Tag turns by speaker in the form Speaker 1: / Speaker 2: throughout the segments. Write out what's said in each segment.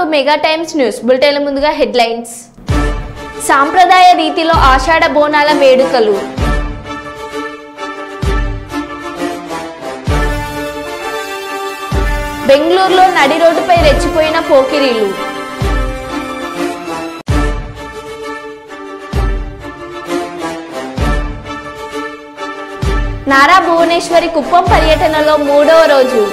Speaker 1: To mega times news bulletin ముందుగా headlines. సాంప్రదాయ రీతిలో ఆషాఢ బోనాల వేడుకలు. బెంగళూరులో నడి రోడ్డుపై రెచ్చిపోయిన పోకిరీలు. నారా భువనేశ్వరి కుప్పం పర్యటనలో 3వ రోజు.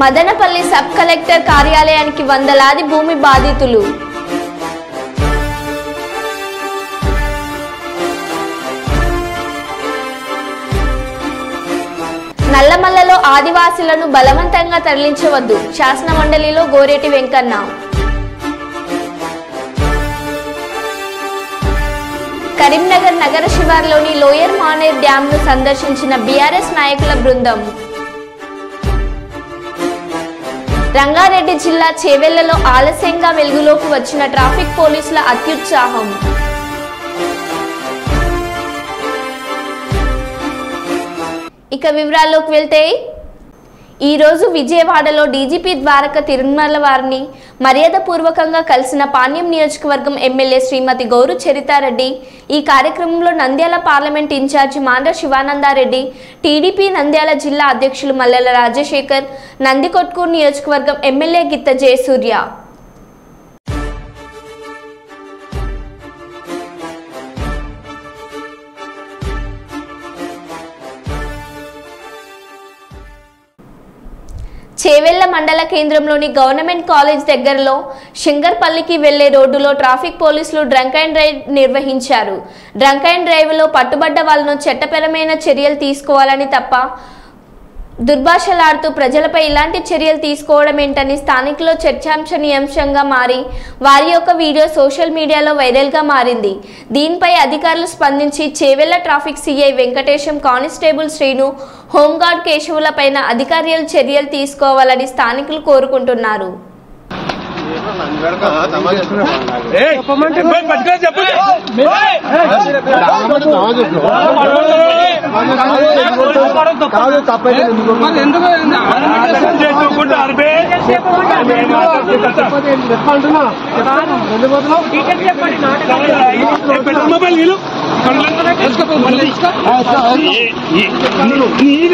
Speaker 1: మదనపల్లి సబ్ కలెక్టర్ కార్యాలయానికి వందలాది భూమి బాధితులు. నల్లమల్లలో ఆదివాసీలను బలవంతంగా తరలించవద్దు, శాసన మండలిలో గోరేటి వెంకన్న. కరీంనగర్ నగర శివార్లోని లోయర్ మానేర్ డ్యాంను సందర్శించిన బీఆర్ఎస్ నాయకుల బృందం. రంగారెడ్డి జిల్లా చేవెళ్లలో ఆలస్యంగా వెలుగులోకి వచ్చిన ట్రాఫిక్ పోలీసుల అత్యుత్సాహం. ఇక వివరాల్లోకి వెళ్తే, ఈరోజు విజయవాడలో డీజీపీ ద్వారక తిరుమల వారిని మర్యాదపూర్వకంగా కలిసిన పాణ్యం నియోజకవర్గం ఎమ్మెల్యే శ్రీమతి గౌరు చరితారెడ్డి. ఈ కార్యక్రమంలో Nandyal parliament incharge Mandra Sivanandareddy, TDP Nandyal జిల్లా అధ్యక్షులు మల్లెల రాజశేఖర్, నందికొట్కూరు నియోజకవర్గం ఎమ్మెల్యే గిత్త జయసూర్య. చేవెళ్ల మండల కేంద్రంలోని గవర్నమెంట్ కాలేజ్ దగ్గరలో శంకర్పల్లికి వెళ్లే రోడ్డులో ట్రాఫిక్ పోలీసులు డ్రంక్ అండ్ డ్రైవ్ నిర్వహించారు. డ్రంక్ అండ్ డ్రైవ్లో పట్టుబడ్డ వాళ్లను చట్టపరమైన చర్యలు తీసుకోవాలని తప్ప దుర్భాషలాడుతూ ప్రజలపై ఇలాంటి చర్యలు తీసుకోవడం ఏంటని స్థానికులు చర్చాంశనీయాంశంగా మారి వారి యొక్క వీడియో సోషల్ మీడియాలో వైరల్గా మారింది. దీనిపై అధికారులు స్పందించి Chevella traffic CI Venkatesam, constable Srinu, home guard కేశవులపైన అధికారులు చర్యలు తీసుకోవాలని స్థానికులు కోరుకుంటున్నారు.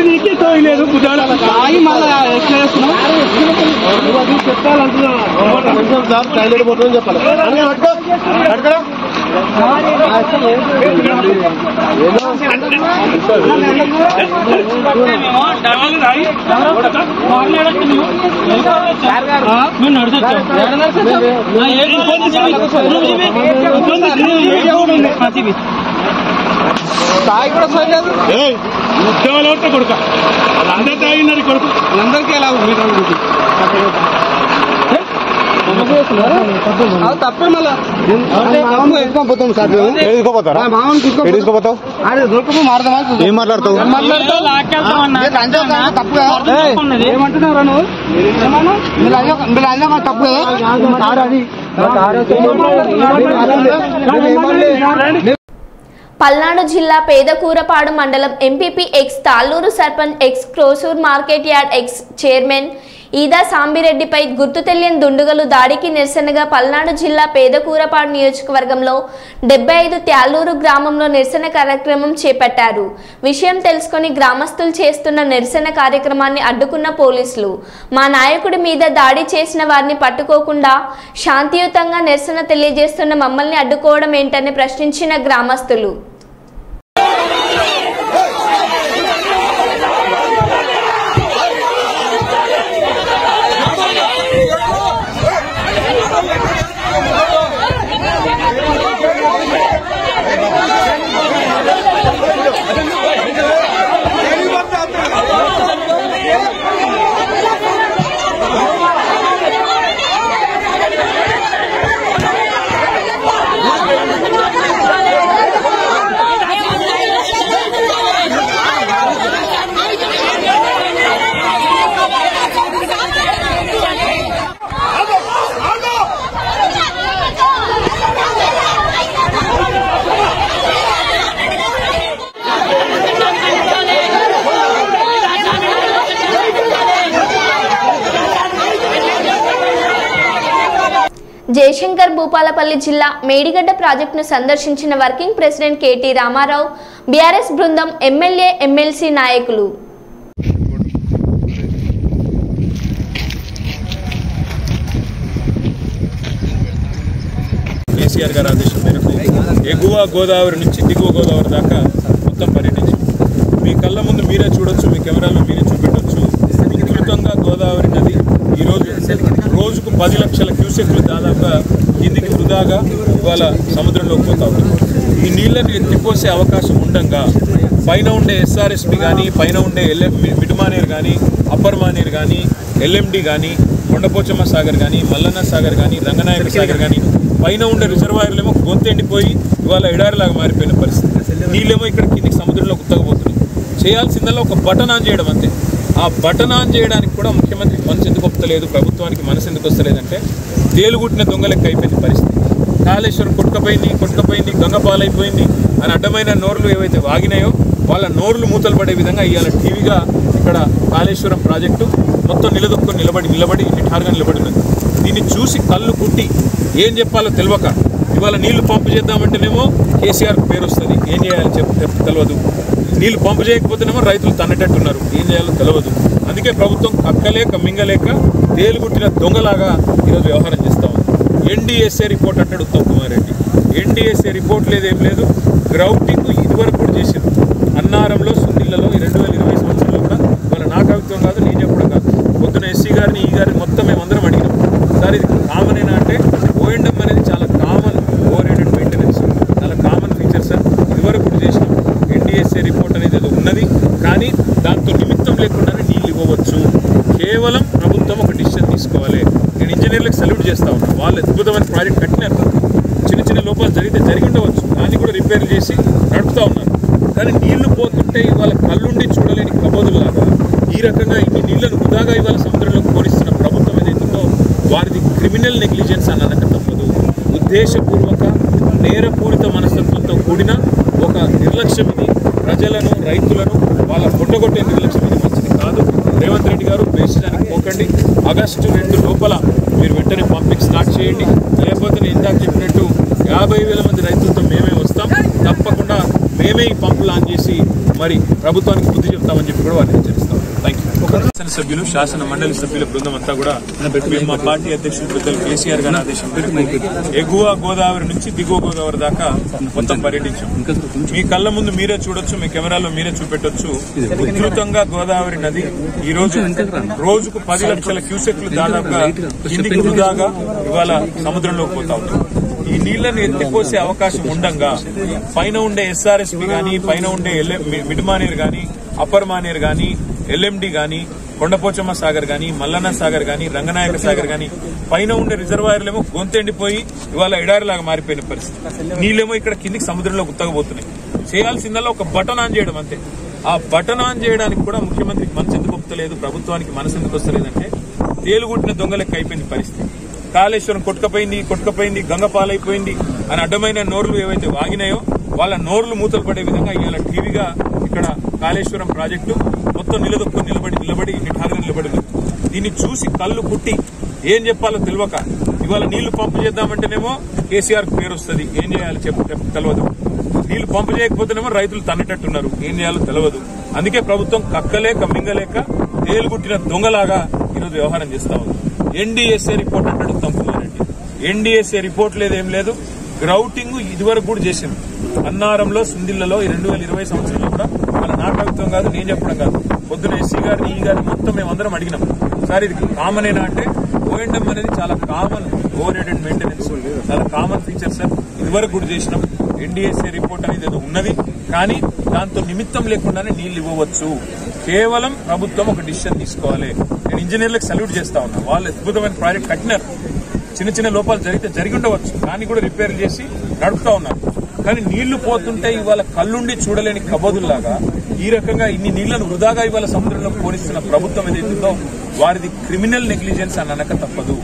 Speaker 2: నీకే తోయలేదు చెప్పాలి చెప్పాలి. తాయి కూడా సరిలేదు ఉద్యోగాలు కొడుక అందరు తాగినారు కొడుకు అందరికీ ఎలా తప్పే మళ్ళీ పోతాం సార్. తీసుకోపోతావు ఏం మాట్లాడతావు? ఏమంటున్నారా నువ్వు? తప్పు
Speaker 1: పల్నాడు జిల్లా పేదకూరపాడు మండలం MPP ex Talluru sarpanch ex Krosur market yard ex chairman Eda సాంబిరెడ్డిపై గుర్తు తెలియని దుండగులు దాడికి నిరసనగా పల్నాడు జిల్లా పేదకూరపాడు నియోజకవర్గంలో 75 త్యాళ్ళూరు గ్రామంలో నిరసన కార్యక్రమం చేపట్టారు. విషయం తెలుసుకుని గ్రామస్తులు చేస్తున్న నిరసన కార్యక్రమాన్ని అడ్డుకున్న పోలీసులు మా నాయకుడి మీద దాడి చేసిన వారిని పట్టుకోకుండా శాంతియుతంగా నిరసన తెలియజేస్తున్న మమ్మల్ని అడ్డుకోవడం ఏంటని ప్రశ్నించిన గ్రామస్తులు జయశంకర్ భూపాలపల్లి జిల్లా మేడిగడ్డ ప్రాజెక్టును సందర్శించిన working president KT Ramarao, BRS బృందం, ఎమ్మెల్యే, ఎమ్మెల్సీ నాయకులు.
Speaker 3: కేసీఆర్ గారి ఆదేశం మేరకు ఎగువ గోదావరి నుంచి దిగువ గోదావరి దాకా మొత్తం పర్యటించాం. మీ కళ్ళ ముందు మీరే చూడొచ్చు, మీ కెమెరాలో మీరే చూపెట్టవచ్చు. విస్తృతంగా గోదావరి నది ఈరోజు రోజుకు 10 లక్షల క్యూసెక్లు దాదాపుగా కిందికి వృధాగా ఇవాళ సముద్రంలోకి పోతా ఉంది. ఈ నీళ్లను ఎత్తిపోసే అవకాశం ఉండగా పైన ఉండే ఎస్ఆర్ఎస్పి కానీ, పైన ఉండే మిడ్ మానేర్ కానీ, అప్పర్ మానేర్ కానీ, ఎల్ఎండి కానీ, కొండపోచమ్మ సాగర్ కానీ, మల్లన్న సాగర్ కానీ, రంగనాయక సాగర్ కానీ పైన ఉండే రిజర్వాయర్లేమో గొంతెండిపోయి ఇవాళ ఎడారిలాగా మారిపోయిన పరిస్థితి. నీళ్ళేమో ఇక్కడ కిందికి సముద్రంలో ఉత్తగబోతున్నాయి. చేయాల్సిందల్లా ఒక బటన్ ఆన్ చేయడం అంతే. ఆ బటన్ ఆన్ చేయడానికి కూడా ముఖ్యమంత్రికి మనసు ఎందుకు వస్తలేదు, ప్రభుత్వానికి మనసు ఎందుకు వస్తలేదంటే తేలుగుట్టిన దొంగలెక్క అయిపోయింది పరిస్థితి. కాళేశ్వరం కొట్టుకపోయింది, గంగపాలైపోయింది అని అడ్డమైన నోర్లు ఏవైతే వాగినాయో వాళ్ళ నోర్లు మూతలు పడే విధంగా ఇవాళ టీవీగా ఇక్కడ కాళేశ్వరం ప్రాజెక్టు మొత్తం నిలబడి నిఠారుగా నిలబడినది. దీన్ని చూసి కళ్ళు కుట్టి ఏం చెప్పాలో తెలియక ఇవాళ నీళ్లు పంపు చేద్దామంటేనేమో కేసీఆర్ పేరు వస్తుంది, ఏం చేయాలో తెలియదు. నీళ్లు పంపు చేయకపోతేనేమో రైతులు తన్నేటట్టున్నారు, ఏం చేయాలో తెలియదు. అందుకే ప్రభుత్వం కక్కలేక మింగలేక తేలుగుట్టిన దొంగలాగా ఈరోజు వ్యవహారం చేస్తూ ఉంది. ఎన్డీఎస్ఏ రిపోర్ట్ అంటాడు ఉత్తమ్ కుమార్ రెడ్డి. ఎన్డీఎస్ఏ రిపోర్ట్ లేదేం లేదు. గ్రౌటింగ్ ఇదివరకు కూడా చేసింది. అన్నారంలో, సుందిళ్లలో 2020 సంవత్సరంలో కూడా వాళ్ళ నా కవిత్వం కాదు, నేను చెప్పడం కాదు. పొద్దున ఎస్సీ గారిని, ఈ గారిని మొత్తం మేమందరం అడిగినాం. సార్ ఇది కామన్ అయినా అంటే ఓఎండం అనేది చాలా కామన్, ఓవర్-హెడెడ్ మెయింటెనెన్స్ చాలా కామన్ ఫీచర్ సార్. ఇదివరకు కూడా చేసినాం. ఎన్డీఎస్ఏ రిపోర్ట్ అనేది ఏదో ఉన్నది, కానీ దాంతో నిమిత్తం లేకుండానే నీళ్ళు ఇవ్వవచ్చు. కేవలం ప్రభుత్వం ఒక డిసిషన్ తీసుకోవాలి. నేను ఇంజనీర్లకు సెల్యూట్ చేస్తా ఉన్నాను. వాళ్ళు అద్భుతమైన ప్రాజెక్ట్ కట్టినారు. చిన్న లోపాలు జరిగి ఉండవచ్చు, దాన్ని కూడా రిపేర్ చేసి నడుపుతూ ఉన్నారు. కానీ నీళ్లు పోతుంటే ఇవాళ కళ్ళుండి చూడలేని కబోదులాగా ఈ రకంగా ఇన్ని నీళ్లను వృధాగా ఇవాళ సముద్రంలోకి పోనిస్తున్న ప్రభుత్వం ఏదైతుందో వారిది క్రిమినల్ నెగ్లిజెన్స్ అని అనక తప్పదు. ఉద్దేశపూర్వక నేరపూరిత మనస్తత్వంతో కూడిన ఒక నిర్లక్ష్యం ఇది. ప్రజలను, రైతులను వాళ్ళ పొట్టగొట్టే నిర్లక్ష్యం ఇది మంచిది కాదు. రేవంత్ రెడ్డి గారు వేసడానికి పోకండి. ఆగస్టు 2 లోపల మీరు వెంటనే పంపింగ్ స్టార్ట్ చేయండి. లేకపోతే నేను ఇందాక చెప్పినట్టు 50,000 మంది రైతులతో మేమే వస్తాం. తప్పకుండా మేమే ఈ పంపులు ఆన్ చేసి మరి ప్రభుత్వానికి బుద్ధి చెప్తామని చెప్పి కూడా వారిని హెచ్చరిస్తాం. Thank you. శాసనసభ్యులు, శాసన మండలి సభ్యుల బృందం అంతా కూడా మా పార్టీ అధ్యక్షులు పెద్దలు కేసీఆర్ గారి ఆదేశం మేరకు ఎగువ గోదావరి నుంచి దిగువ గోదావరి దాకా మొత్తం పర్యటించాం. మీ కళ్ళ ముందు మీరే చూడొచ్చు, మీ కెమెరాలో మీరే చూపెట్టొచ్చు. విస్తృతంగా గోదావరి నది ఈ రోజుకు 10 లక్షల క్యూసెక్లు దాదాపుగా కిందికి వృధాగా ఇవాళ సముద్రంలోకి పోతా ఉంది. ఈ నీళ్లను ఎత్తిపోసే అవకాశం ఉండగా పైన ఉండే ఎస్ఆర్ఎస్పి గానీ, పైన ఉండే మిడ్ మానేర్ గానీ, అప్పర్ మానేర్ గానీ, ఎల్ఎండి గానీ, కొండపోచమ్మ సాగర్ గానీ, మల్లన్న సాగర్ గానీ, రంగనాయక సాగర్ గానీ పైన ఉండే రిజర్వాయర్లేమో గొంతెండిపోయి ఇవాళ ఎడారిలాగా మారిపోయిన పరిస్థితి. నీళ్లేమో ఇక్కడ కిందికి సముద్రంలో ఉత్తగబోతున్నాయి. చేయాల్సిందల్లా ఒక బటన్ ఆన్ చేయడం అంతే. ఆ బటన్ ఆన్ చేయడానికి కూడా ముఖ్యమంత్రికి మనసు ఎందుకు వస్తలేదు, ప్రభుత్వానికి మనసు ఎందుకు వస్తలేదంటే తేలుగుట్టిన దొంగలెక్క అయిపోయింది పరిస్థితి. కాళేశ్వరం కొట్టుకపోయింది, గంగపాలైపోయింది అని అడ్డమైన నోర్లు ఏవైతే వాగినాయో వాళ్ళ నోర్లు మూతలు పడే విధంగా ఇవాళ టీవీగా ఇక్కడ కాళేశ్వరం ప్రాజెక్టు మొత్తం నిలబడి నిఠారుగా నిలబడింది. దీన్ని చూసి కళ్ళు కుట్టి ఏం చెప్పాలో తెలియక ఇవాళ నీళ్లు పంపు చేద్దామంటేనేమో కేసీఆర్ పేరు వస్తుంది, ఏం చేయాలో తెలియదు. నీళ్లు పంపు చేయకపోతేనేమో రైతులు తన్నేటట్టున్నారు, ఏం చేయాలో తెలియదు. అందుకే ప్రభుత్వం కక్కలేక మింగలేక తేలుగుట్టిన దొంగలాగా ఈరోజు వ్యవహారం చేస్తా ఉంది. ఎన్డీఎస్ఏ రిపోర్ట్ అంటాడు ఉత్తమ్ కుమార్ రెడ్డి. ఎన్డీఎస్ఏ రిపోర్ట్ లేదేం లేదు. గ్రౌటింగ్ ఇదివరకు కూడా చేసింది. అన్నారంలో, సుందిళ్లలో 2020 సంవత్సరంలో కూడా వాళ్ళ నా కవిత్వం కాదు, నేను చెప్పడం కాదు. పొద్దున ఎస్సీ గారిని, ఈ గారిని మొత్తం మేమందరం అడిగినాం. సార్ ఇది కామన్ అయినా అంటే ఓఎండం అనేది చాలా కామన్, ఓవర్-హెడెడ్ మెయింటెనెన్స్ చాలా కామన్ ఫీచర్ సార్. ఇదివరకు కూడా చేసినాం. ఎన్డీఎస్ఏ రిపోర్ట్ అనేది ఏదో ఉన్నది, కానీ దాంతో నిమిత్తం లేకుండానే నీళ్లు ఇవ్వవచ్చు. కేవలం ప్రభుత్వం ఒక డిసిషన్ తీసుకోవాలి. నేను ఇంజనీర్లకు సెల్యూట్ చేస్తా ఉన్నా. వాళ్ళు అద్భుతమైన ప్రాజెక్ట్ కట్టినారు. చిన్న లోపాలు జరిగి ఉండవచ్చు, దాన్ని కూడా రిపేర్ చేసి నడుపుతా ఉన్నారు. కానీ నీళ్లు పోతుంటే ఇవాళ కళ్ళుండి చూడలేని కబోదుల్లాగా ఈ రకంగా ఇన్ని నీళ్లను వృధాగా ఇవాళ సముద్రంలోకి పోనిస్తున్న ప్రభుత్వం ఏదైతుందో వారిది క్రిమినల్ నెగ్లిజెన్స్ అని అనక తప్పదు.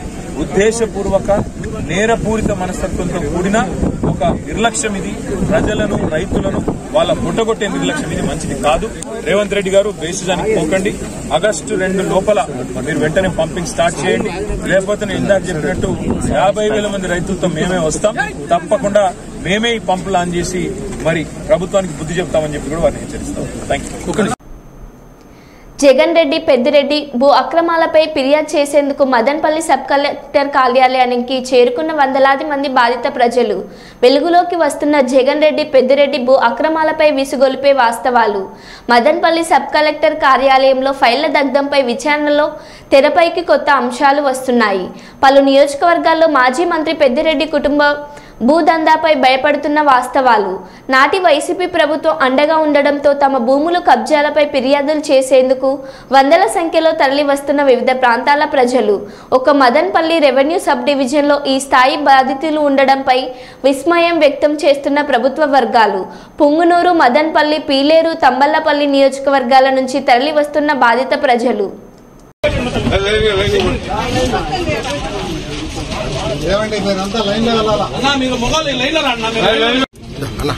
Speaker 3: ఉద్దేశపూర్వక నేరపూరిత మనస్తత్వంతో కూడిన ఒక నిర్లక్ష్యం ఇది. ప్రజలను, రైతులను వాళ్ళ పుట్టగొట్టే నిర్లక్ష్యం ఇది మంచిది కాదు. రేవంత్ రెడ్డి గారు బేసిజానికి పోకండి. ఆగస్టు 2 లోపల మీరు వెంటనే పంపింగ్ స్టార్ట్ చేయండి. లేకపోతే నేను ఇందాక చెప్పినట్టు 50,000 మంది రైతులతో మేమే వస్తాం. తప్పకుండా మేమే ఈ పంపులు ఆన్ చేసి మరి ప్రభుత్వానికి బుద్ధి చెప్తామని చెప్పి కూడా వారిని హెచ్చరిస్తాం. Thank you.
Speaker 1: జగన్ రెడ్డి పెద్దిరెడ్డి భూ అక్రమాలపై ఫిర్యాదు చేసేందుకు మదన్పల్లి సబ్ కలెక్టర్ కార్యాలయానికి చేరుకున్న వందలాది మంది బాధిత ప్రజలు. వెలుగులోకి వస్తున్న జగన్ రెడ్డి పెద్దిరెడ్డి భూ అక్రమాలపై విసుగొలిపే వాస్తవాలు. మదన్పల్లి సబ్ కలెక్టర్ కార్యాలయంలో ఫైళ్ల దగ్ధంపై విచారణలో తెరపైకి కొత్త అంశాలు వస్తున్నాయి. పలు నియోజకవర్గాల్లో మాజీ మంత్రి పెద్దిరెడ్డి కుటుంబ భూదందాపై భయపడుతున్న వాస్తవాలు. నాటి వైసీపీ ప్రభుత్వం అండగా ఉండడంతో తమ భూములు కబ్జాలపై ఫిర్యాదులు చేసేందుకు వందల సంఖ్యలో తరలి వస్తున్న వివిధ ప్రాంతాల ప్రజలు. ఒక మదన్పల్లి రెవెన్యూ సబ్ డివిజన్లో ఈ స్థాయి బాధితులు ఉండడంపై విస్మయం వ్యక్తం చేస్తున్న ప్రభుత్వ వర్గాలు. పుంగునూరు, మదన్పల్లి, పీలేరు, తంబళ్లపల్లి నియోజకవర్గాల నుంచి తరలి వస్తున్న బాధిత ప్రజలు.
Speaker 4: ఏమండి మీరంతా లైన్ లో వెళ్ళాలా
Speaker 2: అన్నా? మీకు మొగలు లైన్ లో రండి
Speaker 4: అన్న.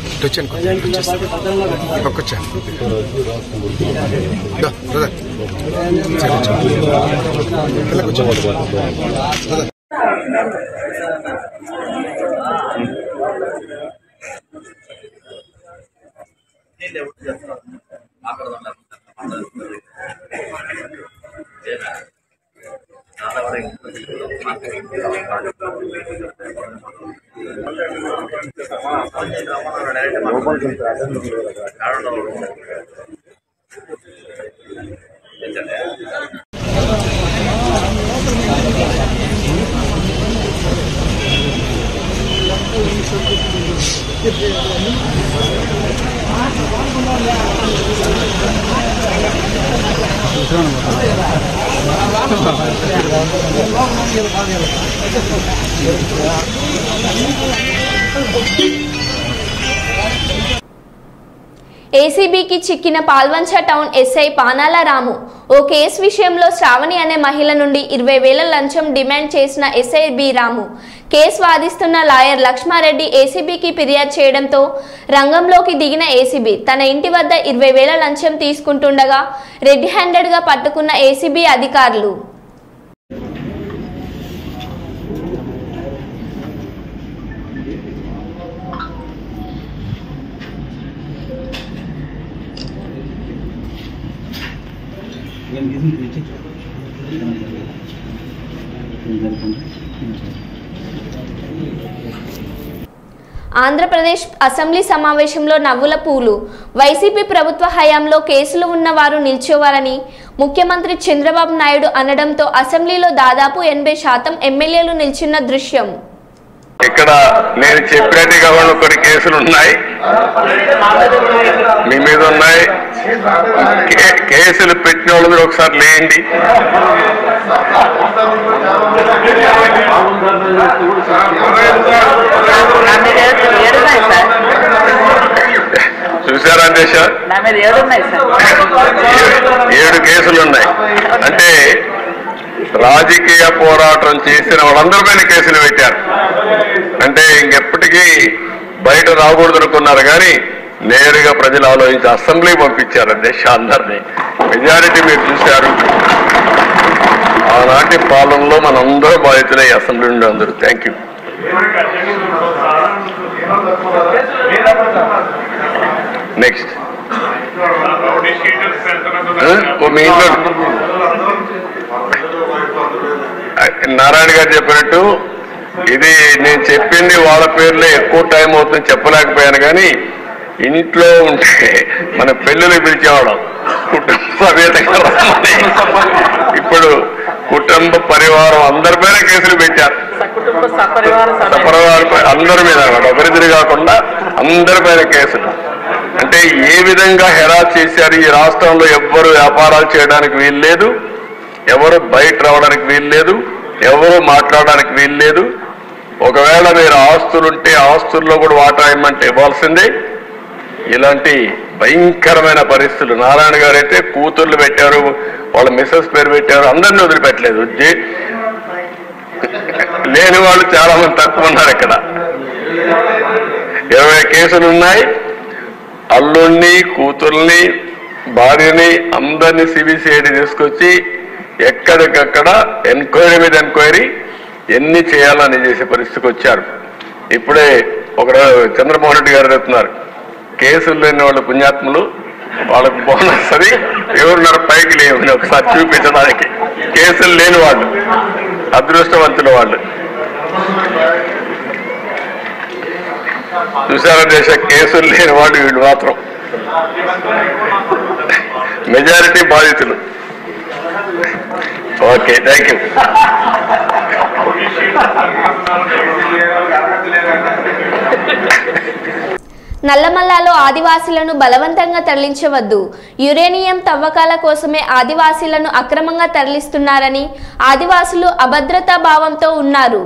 Speaker 1: ఏసీబీకి చిక్కిన పాల్వంచ టౌన్ ఎస్ఐ పానాల రాము. ఓ కేసు విషయంలో శ్రావణి అనే మహిళ నుండి 20,000 లంచం డిమాండ్ చేసిన ఎస్ఐ బి రాము. కేసు వాదిస్తున్న లాయర్ లక్ష్మారెడ్డి ఏసీబీకి ఫిర్యాదు చేయడంతో రంగంలోకి దిగిన ఏసీబీ తన ఇంటి వద్ద 20,000 లంచం తీసుకుంటుండగా రెడ్ హ్యాండెడ్గా పట్టుకున్న ఏసీబీ అధికారులు. ఆంధ్రప్రదేశ్ అసెంబ్లీ సమావేశంలో నవ్వుల పూలు. వైసీపీ ప్రభుత్వ హయాంలో కేసులు ఉన్నవారు నిల్చోవాలని ముఖ్యమంత్రి చంద్రబాబు నాయుడు అనడంతో అసెంబ్లీలో దాదాపు 80% ఎమ్మెల్యేలు నిల్చున్న దృశ్యం.
Speaker 5: ఇక్కడ నేను చెప్పినట్టుగా కొన్ని కేసులు ఉన్నాయి, మీ మీద ఉన్నాయి. కేసులు పెట్టిన వాళ్ళు మీరు ఒకసారి లేండి. చూసారా దేశ 7 కేసులు ఉన్నాయి. అంటే రాజకీయ పోరాటం చేసిన వాళ్ళందరిపైన కేసులు పెట్టారు. అంటే ఇంకెప్పటికీ బయట రాకూడదు అనుకున్నారు, కానీ నేరుగా ప్రజలు ఆలోచించి అసెంబ్లీ పంపించారు దేశ అందరినీ. మెజారిటీ మీరు చూశారు. ఆనాటి పాలనలో మనందరూ బాధితులై అసెంబ్లీ నుండి అందరూ. Thank you. నెక్స్ట్ మీ ఇంట్లో నారాయణ గారు చెప్పినట్టు ఇది నేను చెప్పింది వాళ్ళ పేర్లే ఎక్కువ టైం అవుతుంది చెప్పలేకపోయాను, కానీ ఇంట్లో ఉంటే మన పెళ్ళిళ్ళు పిలిచేవాళ్ళం కుటుంబ సమేతంగా. ఇప్పుడు కుటుంబ పరివారం అందరిపైన కేసులు పెట్టారు. సపరివారం అందరి మీద ఒకరిద్దరు కాకుండా అందరిపైన కేసులు. అంటే ఏ విధంగా హెరాస్ చేశారు. ఈ రాష్ట్రంలో ఎవ్వరు వ్యాపారాలు చేయడానికి వీల్లేదు, ఎవరు బయట రావడానికి వీల్లేదు, ఎవరు మాట్లాడడానికి వీల్లేదు. ఒకవేళ మీరు ఆస్తులుంటే ఆస్తుల్లో కూడా వాటా ఇవ్వమంటే ఇవ్వాల్సిందే. ఇలాంటి భయంకరమైన పరిస్థితులు. నారాయణ గారు అయితే కూతుర్లు పెట్టారు, వాళ్ళ మిస్సెస్ పేరు పెట్టారు, అందరినీ వదిలిపెట్టలేదు. లేని వాళ్ళు చాలా మంది తక్కువ ఉన్నారు. ఇక్కడ 20 కేసులు ఉన్నాయి. అల్లుణ్ణి, కూతుర్ని, భార్యని అందరినీ సిబిసిఐడి తీసుకొచ్చి ఎక్కడికక్కడ ఎంక్వైరీ మీద ఎంక్వైరీ ఎన్ని చేయాలని చేసే పరిస్థితికి వచ్చారు. ఇప్పుడే ఒక చంద్రమోహన్ రెడ్డి గారు చెప్తున్నారు, కేసులు లేని వాళ్ళు పుణ్యాత్ములు, వాళ్ళకు బోనస్ అది ఎవరున్నారు పైకి లేవని ఒకసారి చూపించడానికి. కేసులు లేని వాళ్ళు అదృష్టవంతుల వాళ్ళు. చూసారా దేశ కేసులు లేని వాళ్ళు వీళ్ళు మాత్రం మెజారిటీ బాధితులు. Okay, thank you.
Speaker 1: నల్లమల్లాలో ఆదివాసీలను బలవంతంగా తరలించవద్దు. యురేనియం తవ్వకాల కోసమే ఆదివాసీలను అక్రమంగా తరలిస్తున్నారని, ఆదివాసులు అభద్రతా భావంతో ఉన్నారు.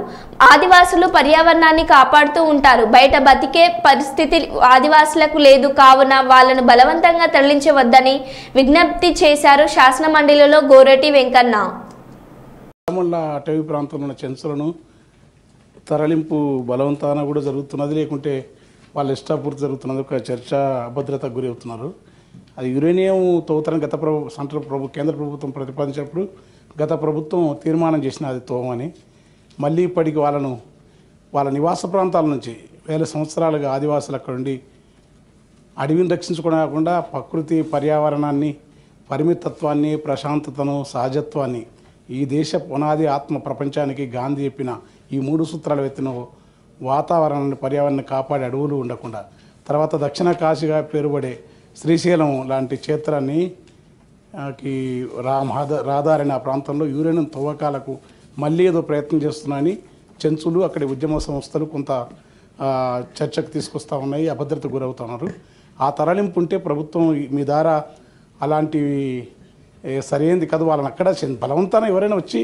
Speaker 1: ఆదివాసులు పర్యావరణాన్ని కాపాడుతూ ఉంటారు. బయట బతికే పరిస్థితి ఆదివాసులకు లేదు. కావున వాళ్లను బలవంతంగా తరలించవద్దని విజ్ఞప్తి చేశారు శాసనమండలిలో గోరెటి వెంకన్న.
Speaker 6: అటవీ ప్రాంతంలో ఉన్న చెంచులను తరలింపు బలవంతాన కూడా జరుగుతున్నది, లేకుంటే వాళ్ళ ఇష్టాపూర్తి జరుగుతున్నది. ఒక చర్చ అభద్రతకు గురి అవుతున్నారు. అది యురేనియం తవ్వుతారని కేంద్ర ప్రభుత్వం ప్రతిపాదించినప్పుడు గత ప్రభుత్వం తీర్మానం చేసిన అది తోమని. మళ్ళీ ఇప్పటికి వాళ్ళ నివాస ప్రాంతాల నుంచి వేల సంవత్సరాలుగా ఆదివాసులు అక్కడ ఉండి అడవిని రక్షించుకోవడం కాకుండా ప్రకృతి పర్యావరణాన్ని, పరిమితత్వాన్ని, ప్రశాంతతను, సహజత్వాన్ని, ఈ దేశ పునాది ఆత్మ ప్రపంచానికి గాంధీ చెప్పిన ఈ 3 సూత్రాలు ఎత్తిన వాతావరణాన్ని, పర్యావరణాన్ని కాపాడే అడవులు ఉండకుండా, తర్వాత దక్షిణ కాశీగా పేరుపడే శ్రీశైలం లాంటి క్షేత్రాన్ని రహదారైన ఆ ప్రాంతంలో యురేనియం తవ్వకాలకు మళ్ళీ ఏదో ప్రయత్నం చేస్తున్నాయని చెంచులు, అక్కడి ఉద్యమ సంస్థలు కొంత చర్చకు తీసుకొస్తూ ఉన్నాయి, అభద్రతకు గురవుతున్నారు. ఆ తరలింపు ఉంటే ప్రభుత్వం మీ ద్వారా అలాంటివి సరైనది కాదు. వాళ్ళని అక్కడ బలవంతాన ఎవరైనా వచ్చి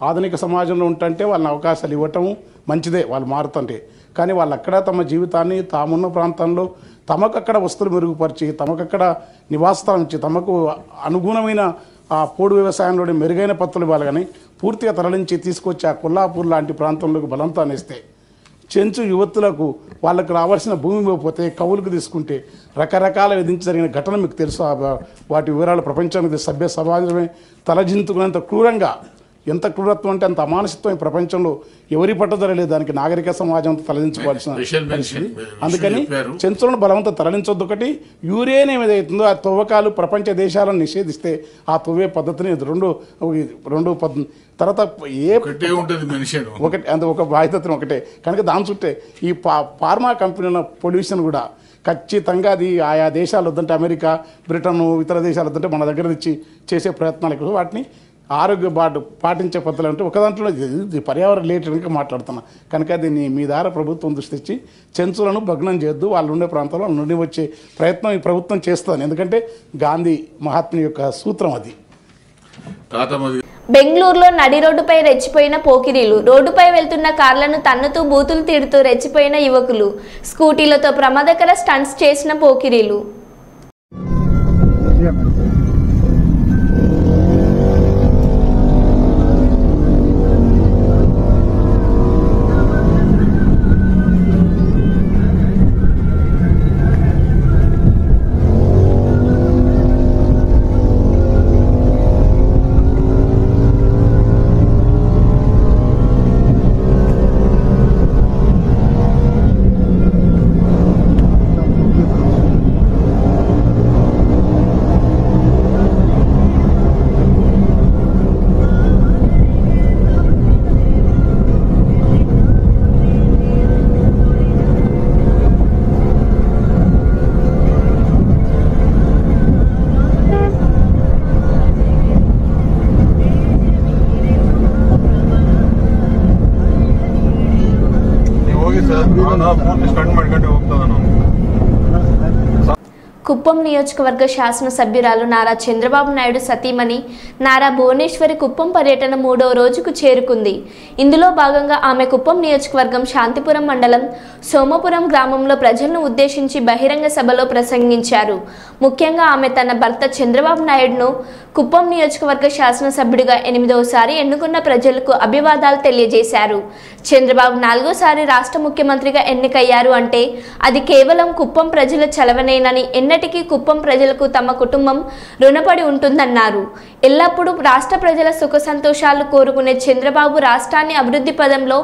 Speaker 6: ఆధునిక సమాజంలో ఉంటుంటే వాళ్ళని అవకాశాలు ఇవ్వటం మంచిదే, వాళ్ళు మారుతుంటే. కానీ వాళ్ళు అక్కడ తమ జీవితాన్ని తామున్న ప్రాంతంలో తమకక్కడ వస్తువులు మెరుగుపరిచి, తమకక్కడ నివాసస్థలం ఇచ్చి, తమకు అనుగుణమైన ఆ పోడు వ్యవసాయంలోని మెరుగైన పత్తులు ఇవ్వాలి. కానీ పూర్తిగా తరలించి తీసుకొచ్చి ఆ కొల్లాపూర్ లాంటి ప్రాంతంలోకి బలంతాన్ని ఇస్తే చెంచు యువతులకు వాళ్ళకు రావాల్సిన భూమి ఇవ్వకపోతే కవులకు తీసుకుంటే రకరకాల విధించి జరిగిన ఘటన మీకు తెలుసు. వాటి వివరాలు ప్రపంచానికి సభ్య సమాజమే తలజింతుకునేంత క్రూరంగా, ఎంత క్రూరత్వం అంటే అంత అమానుషత్వం ఈ ప్రపంచంలో ఎవరి పట్టుదలలేదు. దానికి నాగరిక సమాజంతో తరలించుకోవాల్సిన పరిస్థితి. అందుకని చెంచులను బలవంతం తరలించొద్దు. ఒకటి, యురేనియం ఏదైతుందో ఆ తవ్వకాలు ప్రపంచ దేశాలను నిషేధిస్తే ఆ తవ్వే పద్ధతిని రెండు తర్వాత ఒకటి అంత ఒక బాధ్యతను ఒకటే కనుక దాని చుట్టే ఈ ఫార్మా కంపెనీల పొల్యూషన్ కూడా ఖచ్చితంగా అది ఆయా దేశాలు వద్దంటే అమెరికా, బ్రిటన్, ఇతర దేశాలు వద్దంటే మన దగ్గర ఇచ్చి చేసే ప్రయత్నాలు వాటిని ఆరోగ్య పాటించే పద్ధతులు అంటే ఒక దాంట్లో పర్యావరణ రిలేటెడ్గా మాట్లాడుతున్నా. కనుక దీన్ని మీ ద్వారా ప్రభుత్వం దృష్టి ఇచ్చి చెంచులను భగ్నం చేయొద్దు. వాళ్ళు ఉండే ప్రాంతాల్లో నుండి వచ్చే ప్రయత్నం ఈ ప్రభుత్వం చేస్తుంది. ఎందుకంటే గాంధీ మహాత్ముని యొక్క సూత్రం అది.
Speaker 1: బెంగళూరులో నడి రోడ్డుపై రెచ్చిపోయిన పోకిరీలు. రోడ్డుపై వెళ్తున్న కార్లను తన్నుతూ బూతులు తిడుతూ రెచ్చిపోయిన యువకులు. స్కూటీలతో ప్రమాదకర స్టంట్స్ చేసిన పోకిరీలు. కుప్పం నియోజకవర్గ శాసనసభ్యురాలు నారా చంద్రబాబు నాయుడు సతీమణి నారా భువనేశ్వరి కుప్పం పర్యటన 3వ రోజుకు చేరుకుంది. ఇందులో భాగంగా ఆమె కుప్పం నియోజకవర్గం శాంతిపురం మండలం సోమపురం గ్రామంలో ప్రజలను ఉద్దేశించి బహిరంగ సభలో ప్రసంగించారు. ముఖ్యంగా ఆమె తన భర్త చంద్రబాబు నాయుడును కుప్పం నియోజకవర్గ శాసనసభ్యుడిగా 8వసారి ఎన్నుకున్న ప్రజలకు అభివాదాలు తెలియజేశారు. చంద్రబాబు 4వసారి రాష్ట్ర ముఖ్యమంత్రిగా ఎన్నికయ్యారు అంటే అది కేవలం కుప్పం ప్రజల చలవనేనని, ఎన్నటికీ ఎన్నటికీ కుప్పం ప్రజలకు తమ కుటుంబం రుణపడి ఉంటుందన్నారు. ఎల్లప్పుడూ రాష్ట్ర ప్రజల సుఖ సంతోషాలు కోరుకునే చంద్రబాబు రాష్ట్రాన్ని అభివృద్ధి పదంలో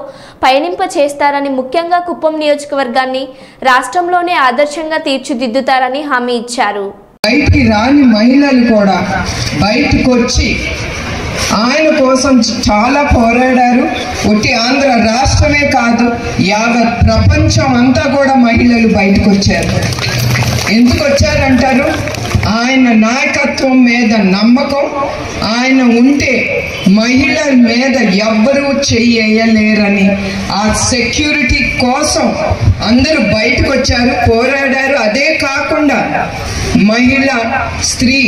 Speaker 1: పయనింప చేస్తారని, ముఖ్యంగా కుప్పం నియోజకవర్గాన్ని రాష్ట్రంలోనే ఆదర్శంగా తీర్చిదిద్దుతారని హామీ ఇచ్చారు.
Speaker 7: బయటికి రాని మహిళలు కూడా బయటకు వచ్చి ఆయన కోసం చాలా పోరాడారు. ఒట్టి ఆంధ్ర రాష్ట్రమే కాదు, యావత్ ప్రపంచం అంతా కూడా మహిళలు బయటకు వచ్చారు. ఎందుకు వచ్చారంటారు? ఆయన నాయకత్వం మీద నమ్మకం. ఆయన ఉంటే మహిళల మీద ఎవ్వరూ చెయ్యలేరని ఆ సెక్యూరిటీ కోసం అందరూ బయటకు వచ్చారు, పోరాడారు. అదే కాకుండా మహిళ స్త్రీ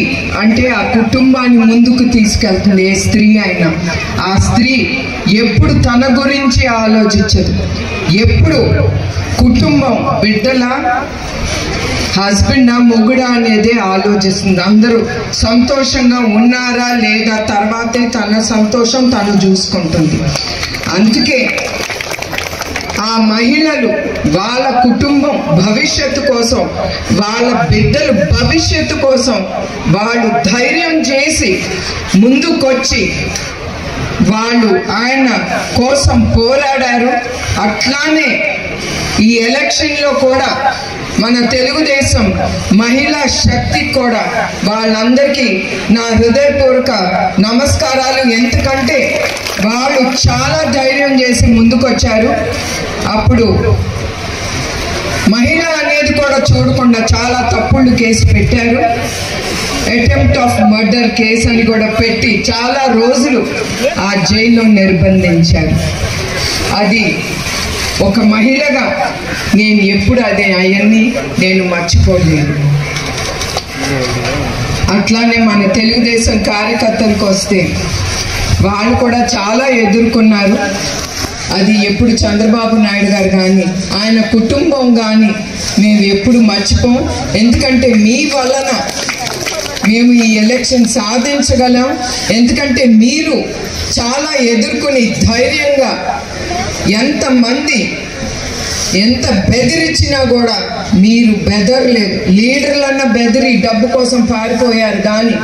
Speaker 7: అంటే ఆ కుటుంబాన్ని ముందుకు తీసుకెళ్తుంది. ఏ స్త్రీ అయినా ఆ స్త్రీ ఎప్పుడు తన గురించి ఆలోచించదు. ఎప్పుడు కుటుంబం, బిడ్డల, హస్బెండా, మొగుడా అనేది ఆలోచిస్తుంది. అందరూ సంతోషంగా ఉన్నారా లేదా తర్వాతే తన సంతోషం తను చూసుకుంటుంది. అందుకే ఆ మహిళలు వాళ్ళ కుటుంబం భవిష్యత్తు కోసం, వాళ్ళ బిడ్డల భవిష్యత్తు కోసం వాళ్ళు ధైర్యం చేసి ముందుకొచ్చి వాళ్ళు ఆయన కోసం పోరాడారు. అట్లానే ఈ ఎలక్షన్లో కూడా మన తెలుగుదేశం మహిళా శక్తి కూడా వాళ్ళందరికీ నా హృదయపూర్వక నమస్కారాలు. ఎందుకంటే వాళ్ళు చాలా ధైర్యం చేసి ముందుకొచ్చారు. అప్పుడు మహిళ అనేది కూడా చూడకుండా చాలా తప్పుడు కేసు పెట్టారు. అటెంప్ట్ ఆఫ్ మర్డర్ కేసు అని కూడా పెట్టి చాలా రోజులు ఆ జైల్లో నిర్బంధించారు. అది ఒక మహిళగా నేను ఎప్పుడు అవన్నీ నేను మర్చిపోలేను. అట్లానే మన తెలుగుదేశం కార్యకర్తలకు వస్తే వాళ్ళు కూడా చాలా ఎదుర్కొన్నారు. అది ఎప్పుడు చంద్రబాబు నాయుడు గారు కానీ ఆయన కుటుంబం కానీ మేము ఎప్పుడు మర్చిపోం. ఎందుకంటే మీ వలన మేము ఈ ఎలక్షన్ సాధించగలం. ఎందుకంటే మీరు చాలా ఎదుర్కొని ధైర్యంగా, ఎంతమంది ఎంత బెదిరించినా కూడా మీరు బెదరలేదు. లీడర్లన్నా బెదిరి డబ్బు కోసం పారిపోయారు, కానీ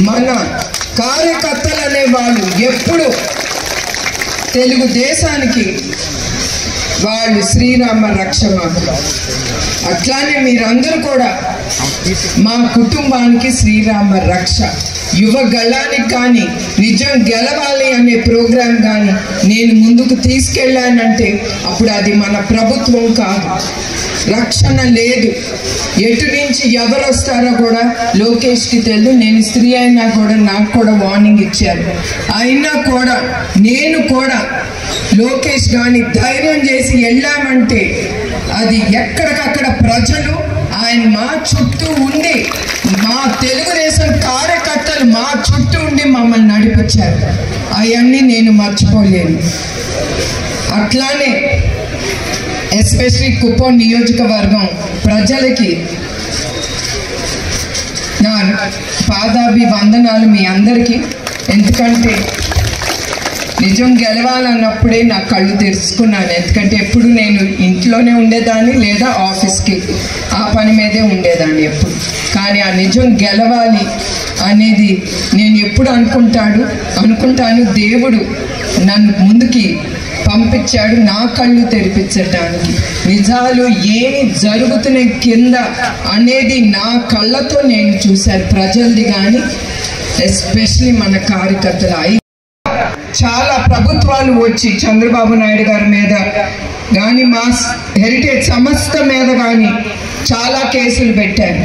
Speaker 7: మన కార్యకర్తలు అనేవాళ్ళు ఎప్పుడు తెలుగుదేశానికి వాళ్ళు శ్రీరామ రక్ష మాకు. అట్లానే మీరందరూ కూడా మా కుటుంబానికి శ్రీరామ రక్ష. యువ గళానికి కానీ నిజం గెలవాలి అనే ప్రోగ్రాం కానీ నేను ముందుకు తీసుకెళ్ళానంటే అప్పుడు అది మన ప్రభుత్వం కాదు. రక్షణ లేదు. ఎటు నుంచి ఎవరు వస్తారో కూడా లోకేష్కి తెలియదు. నేను స్త్రీ అయినా కూడా నాకు కూడా వార్నింగ్ ఇచ్చారు. అయినా కూడా నేను కూడా లోకేష్ కానీ ధైర్యం చేసి వెళ్ళామంటే అది ఎక్కడికక్కడ ప్రజలు ఆయన మా చుట్టూ ఉండి, మా తెలుగుదేశం కార్యకర్తలు మా చుట్టూ ఉండి మమ్మల్ని నడిపించారు. అవన్నీ నేను మర్చిపోలేను. అట్లానే ఎస్పెషలీ కుప్పం నియోజకవర్గం ప్రజలకి నా పాదాభివందనాలు మీ అందరికీ. ఎందుకంటే నిజం గెలవాలన్నప్పుడే నా కళ్ళు తెరుచుకున్నాను. ఎందుకంటే ఎప్పుడు నేను ఇంట్లోనే ఉండేదాన్ని లేదా ఆఫీస్కి ఆ పని మీదే ఉండేదాన్ని ఎప్పుడు. కానీ ఆ నిజం గెలవాలి అనేది నేను ఎప్పుడు అనుకుంటాను. దేవుడు నన్ను ముందుకి పంపించాడు నా కళ్ళు తెరిపించడానికి. నిజాలు ఏమి జరుగుతున్నాయి కింద అనేది నా కళ్ళతో నేను చూశాను. ప్రజలది కానీ ఎస్పెషలీ మన కార్యకర్తలు. చాలా ప్రభుత్వాలు వచ్చి చంద్రబాబు నాయుడు గారి మీద కానీ మా హెరిటేజ్ సంస్థ మీద కానీ చాలా కేసులు పెట్టారు.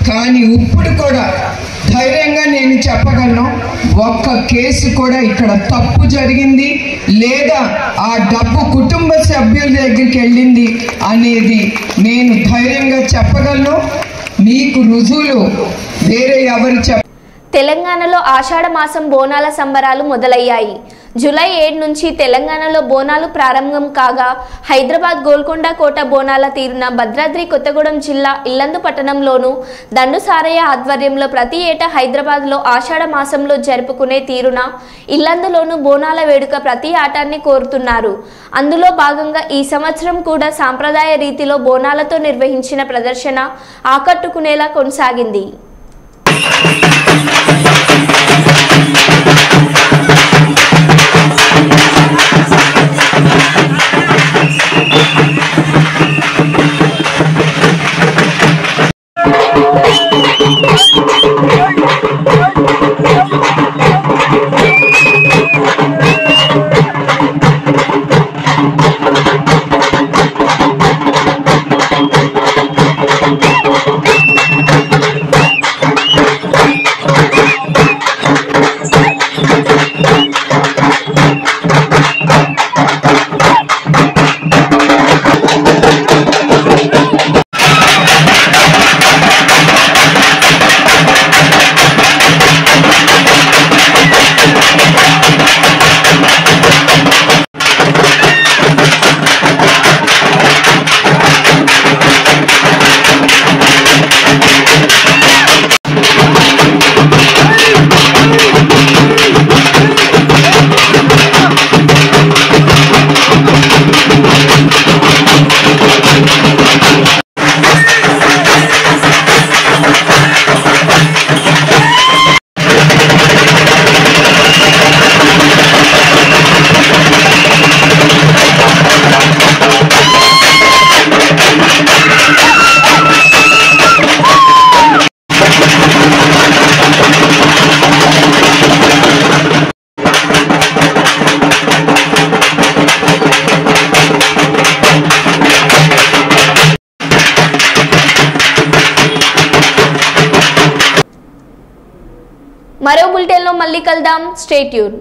Speaker 7: కానీ ఇప్పుడు కూడా ధైర్యంగా నేను చెప్పగలను, ఒక్క కేసు కూడా ఇక్కడ తప్పు జరిగింది లేదా ఆ డబ్బు కుటుంబ సభ్యుల దగ్గరికి వెళ్ళింది అనేది నేను ధైర్యంగా చెప్పగలను. మీకు రుజువులు వేరే ఎవరు
Speaker 1: తెలంగాణలో ఆషాఢ మాసం బోనాల సంబరాలు మొదలయ్యాయి. జూలై 7 నుంచి తెలంగాణలో బోనాలు ప్రారంభం కాగా హైదరాబాద్ గోల్కొండ కోట బోనాల తీరున భద్రాద్రి కొత్తగూడెం జిల్లా ఇల్లందు పట్టణంలోను దండు సారయ్య ఆధ్వర్యంలో ప్రతి ఏటా హైదరాబాద్లో ఆషాఢ మాసంలో జరుపుకునే తీరున ఇల్లందులోను బోనాల వేడుక ప్రతి ఆటాన్ని కోరుతున్నారు. అందులో భాగంగా ఈ సంవత్సరం కూడా సాంప్రదాయ రీతిలో బోనాలతో నిర్వహించిన ప్రదర్శన ఆకట్టుకునేలా కొనసాగింది. మరో బులెటిన్లో మళ్ళీ కలుద్దాం. Stay tune.